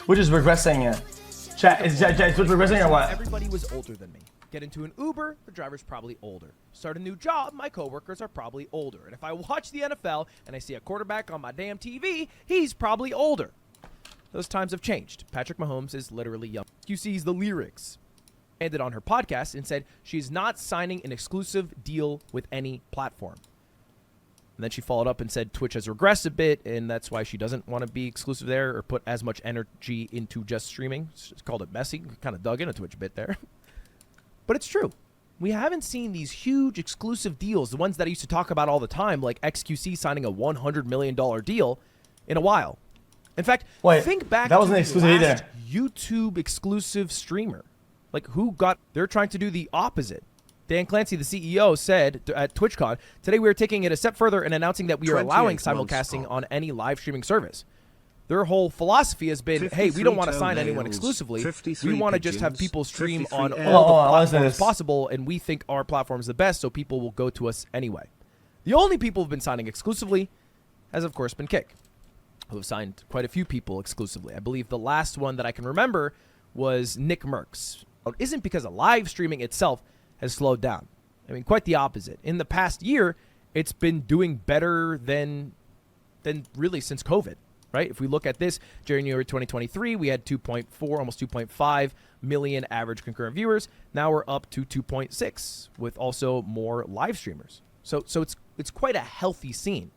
Twitch is regressing. Chat, is Twitch regressing or what? Everybody was older than me. Get into an Uber, the driver's probably older. Start a new job, my coworkers are probably older. And if I watch the NFL and I see a quarterback on my damn TV, he's probably older. Those times have changed. Patrick Mahomes is literally young. xQc's The Lyrics ended on her podcast and said she's not signing an exclusive deal with any platform. And then she followed up and said Twitch has regressed a bit, and that's why she doesn't want to be exclusive there or put as much energy into just streaming. She's called it messy. Kind of dug into Twitch a bit there. But it's true. We haven't seen these huge exclusive deals, the ones that I used to talk about all the time, like xQc signing a $100 million deal in a while. In fact, think back that wasn't to the exclusive last either. YouTube exclusive streamer. Like, they're trying to do the opposite. Dan Clancy, the CEO, said at TwitchCon, today we are taking it a step further and announcing that we are allowing simulcasting on any live streaming service. Their whole philosophy has been, hey, we don't want to sign anyone exclusively. We want to just have people stream on all the platforms possible, and we think our platform is the best, so people will go to us anyway. The only people who've been signing exclusively has, of course, been Kick, who have signed quite a few people exclusively. I believe the last one that I can remember was Nick Merckx. It isn't because of live streaming itself has slowed down. I mean, quite the opposite. In the past year, it's been doing better than really since COVID. Right? If we look at this, January 2023, we had 2.4, almost 2.5 million average concurrent viewers. Now we're up to 2.6 with also more live streamers. So it's quite a healthy scene.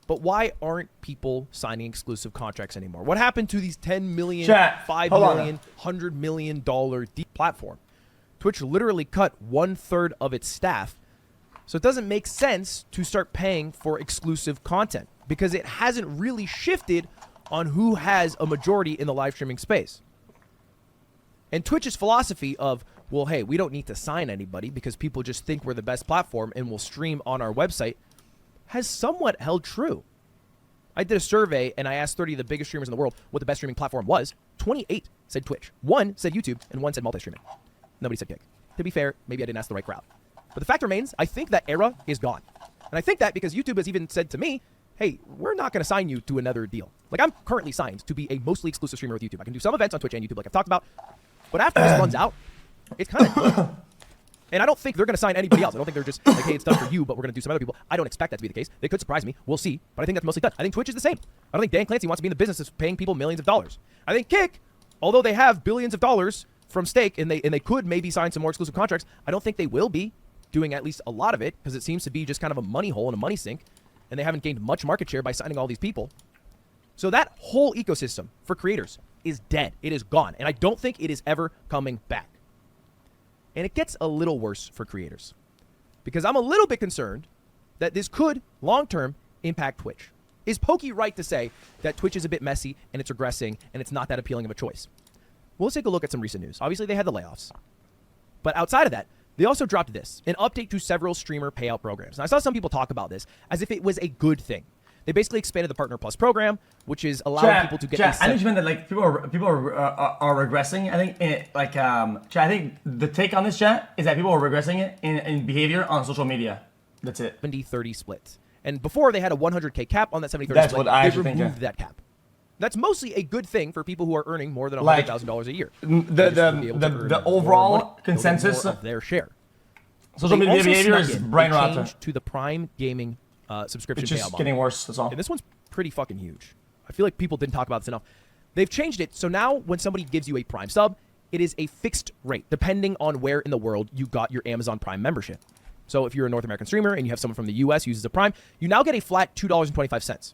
But why aren't people signing exclusive contracts anymore? What happened to these 10 million, Chat, 5 million, $100 million platform? Twitch literally cut 1/3 of its staff. So it doesn't make sense to start paying for exclusive content, because it hasn't really shifted on who has a majority in the live streaming space. And Twitch's philosophy of, well, hey, we don't need to sign anybody because people just think we're the best platform and will stream on our website, has somewhat held true. I did a survey and I asked 30 of the biggest streamers in the world what the best streaming platform was. 28 said Twitch, 1 said YouTube, and 1 said multi-streaming. Nobody said Kick. To be fair, maybe I didn't ask the right crowd. But the fact remains, I think that era is gone. And I think that because YouTube has even said to me, hey, we're not going to sign you to another deal. Like, I'm currently signed to be a mostly exclusive streamer with YouTube. I can do some events on Twitch and YouTube, like I've talked about. But after this runs out, it's kind of good. And I don't think they're going to sign anybody else. I don't think they're just like, hey, it's done for you, but we're going to do some other people. I don't expect that to be the case. They could surprise me. We'll see. But I think that's mostly done. I think Twitch is the same. I don't think Dan Clancy wants to be in the business of paying people millions of dollars. I think Kick, although they have billions of dollars from stake and they could maybe sign some more exclusive contracts, I don't think they will be doing at least a lot of it, because it seems to be just kind of a money hole and a money sink. And they haven't gained much market share by signing all these people. So that whole ecosystem for creators is dead. It is gone. And I don't think it is ever coming back. And it gets a little worse for creators, because I'm a little bit concerned that this could, long-term, impact Twitch. Is Pokey right to say that Twitch is a bit messy and it's regressing and it's not that appealing of a choice? Well, let's take a look at some recent news. Obviously, they had the layoffs. But outside of that, they also dropped this, an update to several streamer payout programs. And I saw some people talk about this as if it was a good thing. They basically expanded the Partner Plus program, which is allowing people to get. I think you meant that like people are regressing. I think I think the take on this, chat, is that people are regressing it in behavior on social media. That's it. 70-30 split. And before they had a 100K cap on that 70-30 That's split. what I they removed think. that cap. That's mostly a good thing for people who are earning more than $100,000 a year. The overall consensus of their share. Social media behavior is brain rot. Change to the Prime Gaming subscription it's payout just model. getting worse. That's all. And this one's pretty fucking huge. I feel like people didn't talk about this enough. They've changed it, so now when somebody gives you a Prime sub, it is a fixed rate, depending on where in the world you got your Amazon Prime membership. So if you're a North American streamer and you have someone from the US who uses a Prime, you now get a flat $2.25.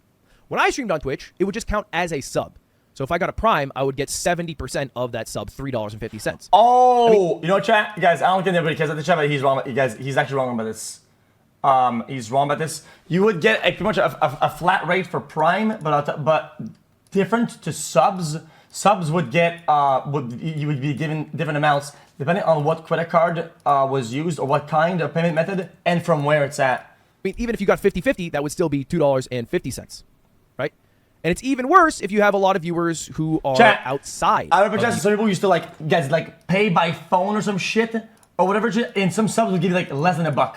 When I streamed on Twitch, it would just count as a sub. So if I got a Prime, I would get 70% of that sub, $3.50. Oh, I mean, you know what, chat? Guys, I don't get anybody because at the chat, but he's wrong. Guys, he's actually wrong about this. He's wrong about this. You would get pretty much a flat rate for Prime, but different to subs. Subs would get you would be given different amounts depending on what credit card was used or what kind of payment method and from where it's at. I mean, even if you got 50-50, that would still be $2.50, right? And it's even worse if you have a lot of viewers who are outside. I remember some people used to like pay by phone or some shit or whatever, and some subs would give you like less than $1.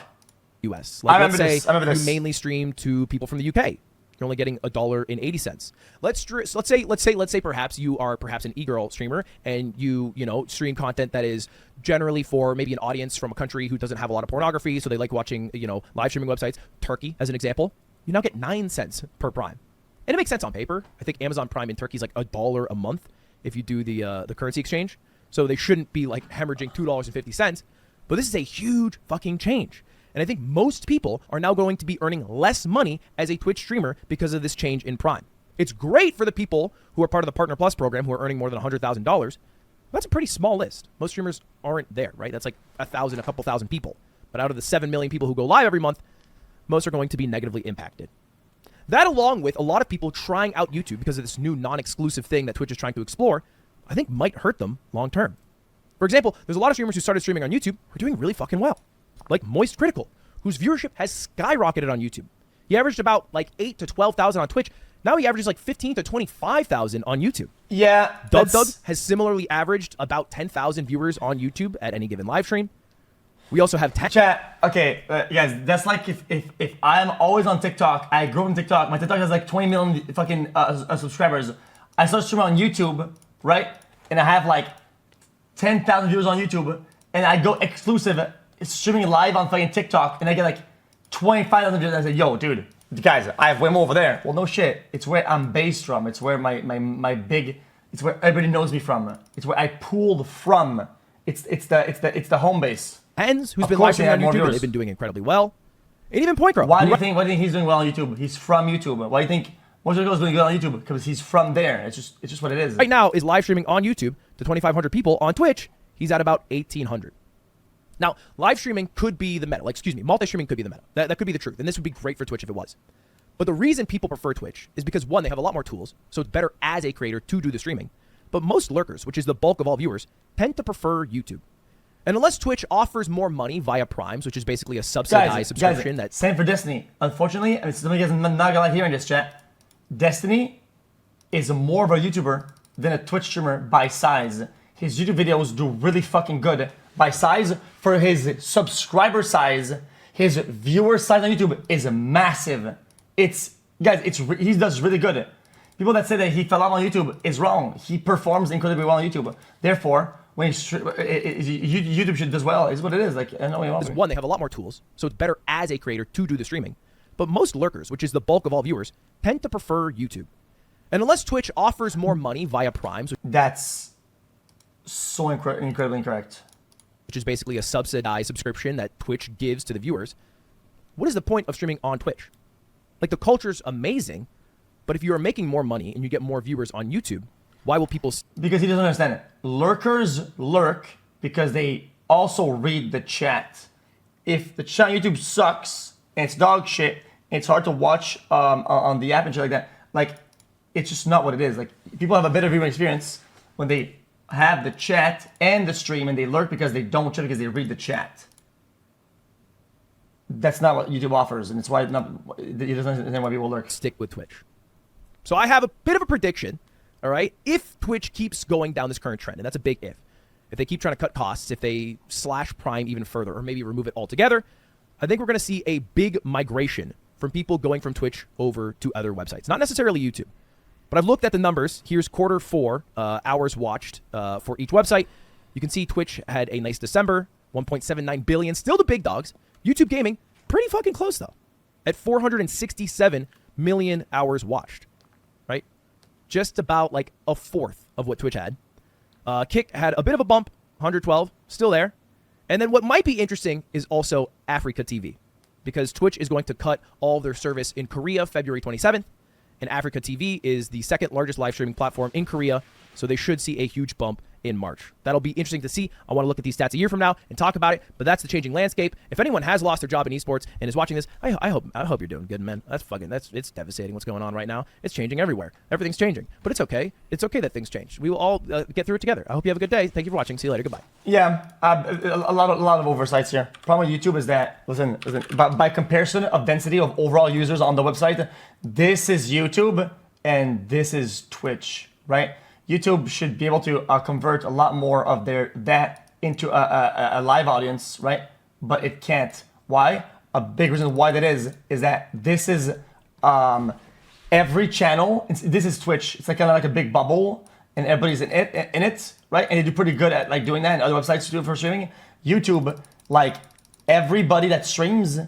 US. Like, let's say you mainly stream to people from the UK. You're only getting $1.80. Let's say perhaps you are an e-girl streamer and you stream content that is generally for maybe an audience from a country who doesn't have a lot of pornography, so they like watching live streaming websites. Turkey, as an example, you now get 9 cents per Prime, and it makes sense on paper. I think Amazon Prime in Turkey is like $1 a month if you do the currency exchange, so they shouldn't be like hemorrhaging $2.50. But this is a huge fucking change. And I think most people are now going to be earning less money as a Twitch streamer because of this change in Prime. It's great for the people who are part of the Partner Plus program who are earning more than $100,000. That's a pretty small list. Most streamers aren't there, right? That's like a couple thousand people. But out of the 7 million people who go live every month, most are going to be negatively impacted. That, along with a lot of people trying out YouTube because of this new non-exclusive thing that Twitch is trying to explore, I think might hurt them long term. For example, there's a lot of streamers who started streaming on YouTube who are doing really fucking well. Like Moist Critical, whose viewership has skyrocketed on YouTube. He averaged about like 8 to 12,000 on Twitch. Now he averages like 15 to 25,000 on YouTube. Yeah. Doug has similarly averaged about 10,000 viewers on YouTube at any given live stream. We also have chat. Okay, guys, that's like if I'm always on TikTok, I grew up on TikTok. My TikTok has like 20 million fucking subscribers. I start streaming on YouTube, right? And I have like 10,000 viewers on YouTube, and I go exclusive streaming live on fucking TikTok, and I get like 25,000 views. And I say, yo, dude, guys, I have way more over there. Well, no shit. It's where I'm based from. It's where my big. It's where everybody knows me from. It's where I pulled from. It's the home base. Hens, who's been live streaming on YouTube, and they've been doing incredibly well. And even Point Girl. Why do you think he's doing well on YouTube? He's from YouTube. Why do you think most of the girls doing good on YouTube? Because he's from there. It's just what it is. Right now is live streaming on YouTube to 2,500 people. On Twitch, he's at about 1,800. Now, live streaming could be the meta. Multi-streaming could be the meta. That could be the truth. And this would be great for Twitch if it was. But the reason people prefer Twitch is because, one, they have a lot more tools, so it's better as a creator to do the streaming. But most lurkers, which is the bulk of all viewers, tend to prefer YouTube. And unless Twitch offers more money via Primes, which is basically a subsidized subscription, that's same for Destiny. Unfortunately, and some of you guys are not gonna like hearing this, chat. Destiny is more of a YouTuber than a Twitch streamer by size. His YouTube videos do really fucking good by size. For his subscriber size, his viewer size on YouTube is massive. He does really good. People that say that he fell off on YouTube is wrong. He performs incredibly well on YouTube. Therefore, when YouTube should does well, is what it is. Like, I know one, they have a lot more tools, so it's better as a creator to do the streaming. But most lurkers, which is the bulk of all viewers, tend to prefer YouTube. And unless Twitch offers more money via Primes, that's so incredibly incorrect. Which is basically a subsidized subscription that Twitch gives to the viewers. What is the point of streaming on Twitch? Like, the culture's amazing, but if you are making more money and you get more viewers on YouTube, why will people... Because he doesn't understand it. Lurkers lurk because they also read the chat. If the chat on YouTube sucks and it's dog shit, and it's hard to watch on the app and shit like that, like, it's just not what it is. Like, people have a better viewing experience when they have the chat and the stream, and they lurk because they don't chat because they read the chat. That's not what YouTube offers, and it's why he doesn't understand why people lurk. Stick with Twitch. So I have a bit of a prediction. All right, if Twitch keeps going down this current trend, and that's a big if they keep trying to cut costs, if they slash Prime even further, or maybe remove it altogether, I think we're going to see a big migration from people going from Twitch over to other websites. Not necessarily YouTube, but I've looked at the numbers. Here's Q4 hours watched for each website. You can see Twitch had a nice December, 1.79 billion, still the big dogs. YouTube Gaming, pretty fucking close though, at 467 million hours watched. Just about like a fourth of what Twitch had. Kick had a bit of a bump, 112, still there. And then what might be interesting is also Africa TV, because Twitch is going to cut all their service in Korea February 27th, and Africa TV is the second largest live streaming platform in Korea, so they should see a huge bump in March. That'll be interesting to see. I want to look at these stats a year from now and talk about it, but that's the changing landscape. If anyone has lost their job in esports and is watching this, I hope you're doing good, man. It's devastating what's going on right now. It's changing everywhere. Everything's changing, but it's okay. It's okay that things change. We will all get through it together. I hope you have a good day. Thank you for watching. See you later. Goodbye. Yeah, a lot of oversights here. Problem with YouTube is that, listen, by comparison of density of overall users on the website, this is YouTube and this is Twitch, right? YouTube should be able to convert a lot more of that into a live audience, right? But it can't. Why? A big reason why that is that this is every channel, this is Twitch. It's like kind of like a big bubble, and everybody's in it, right? And they do pretty good at like doing that, and other websites do it for streaming. YouTube, like everybody that streams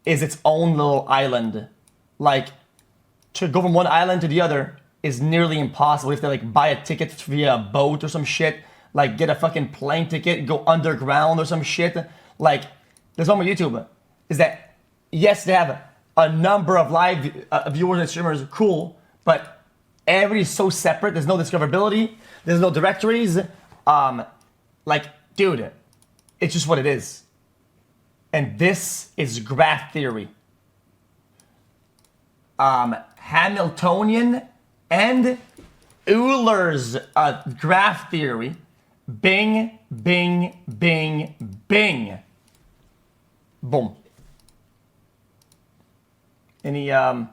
is its own little island. Like to go from one island to the other is nearly impossible. If they like buy a ticket via a boat or some shit, like get a fucking plane ticket, go underground or some shit. Like there's one with YouTube is that yes, they have a number of live viewers and streamers, cool, but everybody's so separate. There's no discoverability. There's no directories. Like, dude, it's just what it is. And this is graph theory. Hamiltonian and Euler's graph theory. Bing, bing, bing, bing. Boom. Any, yeah.